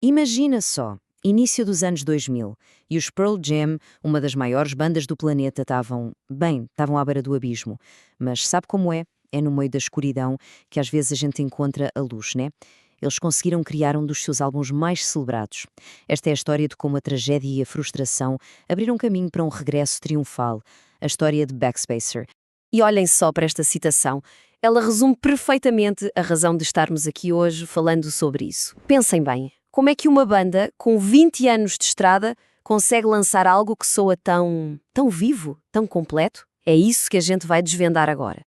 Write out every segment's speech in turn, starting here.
Imagina só, início dos anos 2000, e os Pearl Jam, uma das maiores bandas do planeta, estavam à beira do abismo. Mas sabe como é? É no meio da escuridão que às vezes a gente encontra a luz, né? Eles conseguiram criar um dos seus álbuns mais celebrados. Esta é a história de como a tragédia e a frustração abriram caminho para um regresso triunfal. A história de Backspacer. E olhem só para esta citação. Ela resume perfeitamente a razão de estarmos aqui hoje falando sobre isso. Pensem bem, como é que uma banda com 20 anos de estrada consegue lançar algo que soa tão vivo, tão completo? É isso que a gente vai desvendar agora.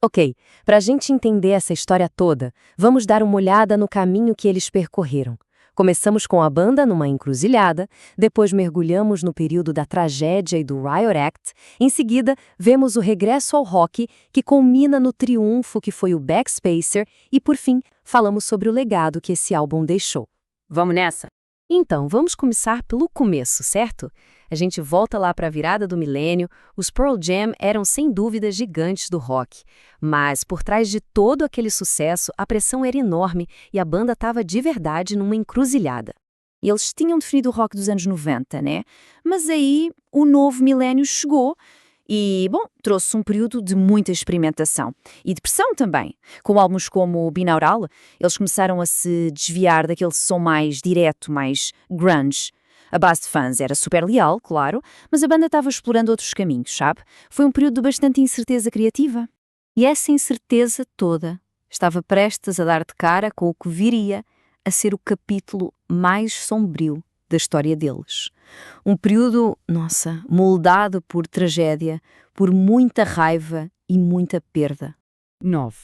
Ok, para a gente entender essa história toda, vamos dar uma olhada no caminho que eles percorreram. Começamos com a banda numa encruzilhada, depois mergulhamos no período da tragédia e do Riot Act, em seguida vemos o regresso ao rock, que culmina no triunfo que foi o Backspacer, e por fim, falamos sobre o legado que esse álbum deixou. Vamos nessa? Então, vamos começar pelo começo, certo? A gente volta lá para a virada do milênio. Os Pearl Jam eram sem dúvida gigantes do rock, mas por trás de todo aquele sucesso, a pressão era enorme e a banda estava de verdade numa encruzilhada. E eles tinham definido o rock dos anos 90, né? Mas aí o novo milénio chegou e, trouxe um período de muita experimentação. E de pressão também. Com álbuns como o Binaural, eles começaram a se desviar daquele som mais direto, mais grunge. A base de fãs era super leal, claro, mas a banda estava explorando outros caminhos, sabe? Foi um período de bastante incerteza criativa. E essa incerteza toda estava prestes a dar de cara com o que viria a ser o capítulo mais sombrio da história deles. Um período, moldado por tragédia, por muita raiva e muita perda. 9.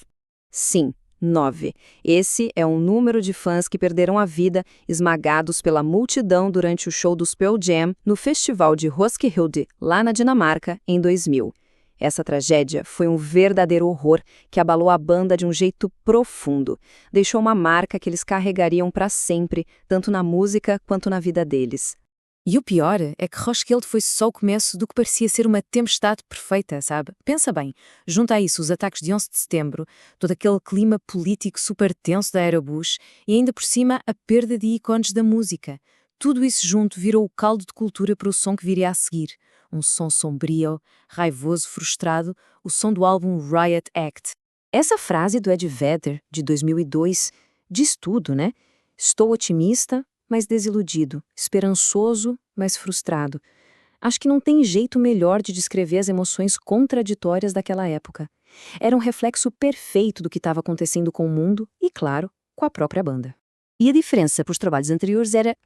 Sim, 9. Esse é um número de fãs que perderam a vida esmagados pela multidão durante o show dos Pearl Jam no festival de Roskilde, lá na Dinamarca, em 2000. Essa tragédia foi um verdadeiro horror que abalou a banda de um jeito profundo. Deixou uma marca que eles carregariam para sempre, tanto na música quanto na vida deles. E o pior é que Roskilde foi só o começo do que parecia ser uma tempestade perfeita, sabe? Pensa bem, junta a isso os ataques de 11 de setembro, todo aquele clima político super tenso da era Bush e ainda por cima a perda de ícones da música. Tudo isso junto virou o caldo de cultura para o som que viria a seguir. Um som sombrio, raivoso, frustrado, o som do álbum Riot Act. Essa frase do Ed Vedder, de 2002, diz tudo, né? Estou otimista, mas desiludido. Esperançoso, mas frustrado. Acho que não tem jeito melhor de descrever as emoções contraditórias daquela época. Era um reflexo perfeito do que estava acontecendo com o mundo e, claro, com a própria banda. E a diferença para os trabalhos anteriores era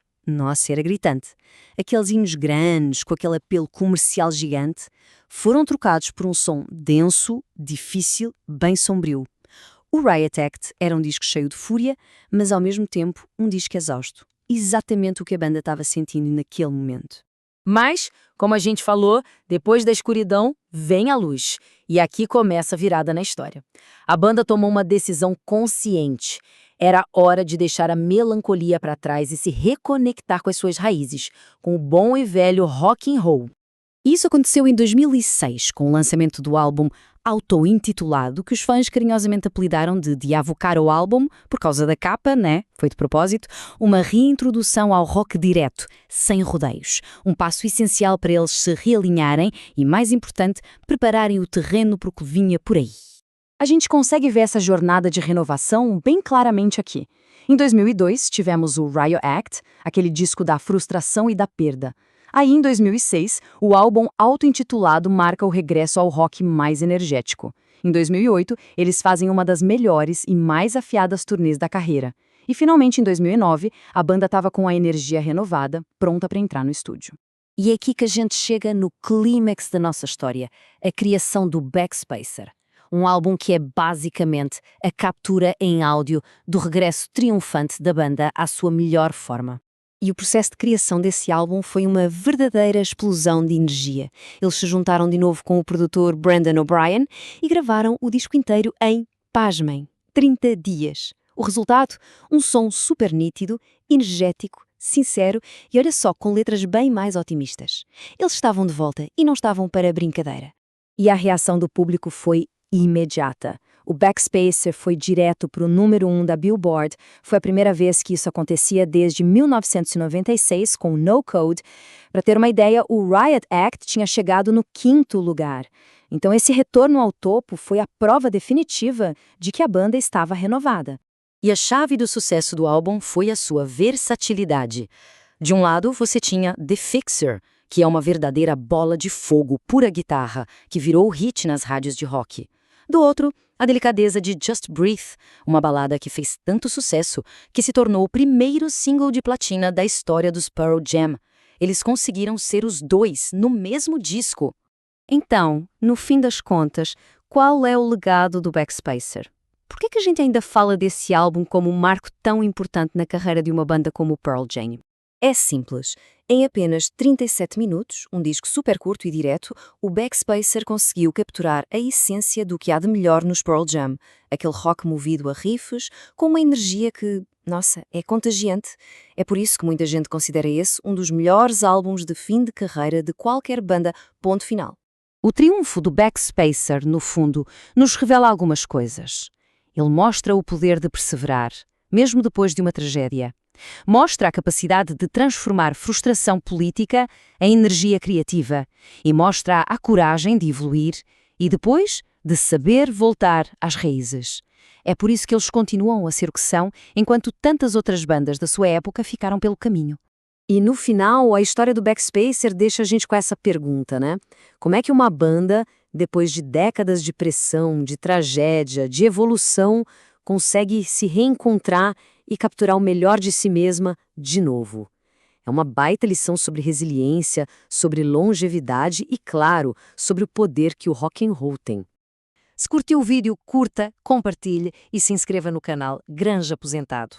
gritante. Aqueles hinos grandes, com aquele apelo comercial gigante, foram trocados por um som denso, difícil, bem sombrio. O Riot Act era um disco cheio de fúria, mas ao mesmo tempo um disco exausto. Exatamente o que a banda estava sentindo naquele momento. Mas, como a gente falou, depois da escuridão vem a luz. E aqui começa a virada na história. A banda tomou uma decisão consciente. Era hora de deixar a melancolia para trás e se reconectar com as suas raízes, com o bom e velho rock and roll. Isso aconteceu em 2006, com o lançamento do álbum auto-intitulado, que os fãs carinhosamente apelidaram de Diavocaro Álbum, por causa da capa, né? Foi de propósito, uma reintrodução ao rock direto, sem rodeios. Um passo essencial para eles se realinharem e, mais importante, prepararem o terreno para o que vinha por aí. A gente consegue ver essa jornada de renovação bem claramente aqui. Em 2002, tivemos o Riot Act, aquele disco da frustração e da perda. Aí, em 2006, o álbum auto-intitulado marca o regresso ao rock mais energético. Em 2008, eles fazem uma das melhores e mais afiadas turnês da carreira. E, finalmente, em 2009, a banda estava com a energia renovada, pronta para entrar no estúdio. E é aqui que a gente chega no clímax da nossa história, a criação do Backspacer. Um álbum que é basicamente a captura em áudio do regresso triunfante da banda à sua melhor forma. E o processo de criação desse álbum foi uma verdadeira explosão de energia. Eles se juntaram de novo com o produtor Brendan O'Brien e gravaram o disco inteiro em, pasmem, 30 dias. O resultado? Um som super nítido, energético, sincero e, olha só, com letras bem mais otimistas. Eles estavam de volta e não estavam para brincadeira. E a reação do público foi imediata. O Backspacer foi direto para o número 1 da Billboard. Foi a primeira vez que isso acontecia desde 1996 com o No Code. Para ter uma ideia, o Riot Act tinha chegado no 5º lugar. Então esse retorno ao topo foi a prova definitiva de que a banda estava renovada. E a chave do sucesso do álbum foi a sua versatilidade. De um lado, você tinha The Fixer, que é uma verdadeira bola de fogo, pura guitarra, que virou hit nas rádios de rock. Do outro, a delicadeza de Just Breathe, uma balada que fez tanto sucesso que se tornou o primeiro single de platina da história dos Pearl Jam. Eles conseguiram ser os dois no mesmo disco. Então, no fim das contas, qual é o legado do Backspacer? Por que a gente ainda fala desse álbum como um marco tão importante na carreira de uma banda como o Pearl Jam? É simples. Em apenas 37 minutos, um disco super curto e direto, o Backspacer conseguiu capturar a essência do que há de melhor nos Pearl Jam, aquele rock movido a riffs, com uma energia que, nossa, é contagiante. É por isso que muita gente considera esse um dos melhores álbuns de fim de carreira de qualquer banda, ponto final. O triunfo do Backspacer, no fundo, nos revela algumas coisas. Ele mostra o poder de perseverar, mesmo depois de uma tragédia. Mostra a capacidade de transformar frustração política em energia criativa e mostra a coragem de evoluir e depois de saber voltar às raízes. É por isso que eles continuam a ser o que são, enquanto tantas outras bandas da sua época ficaram pelo caminho. E no final, a história do Backspacer deixa a gente com essa pergunta, né? Como é que uma banda, depois de décadas de pressão, de tragédia, de evolução, consegue se reencontrar e capturar o melhor de si mesma de novo? É uma baita lição sobre resiliência, sobre longevidade e, claro, sobre o poder que o rock and roll tem. Se curtiu o vídeo, curta, compartilhe e se inscreva no canal Granja Aposentado.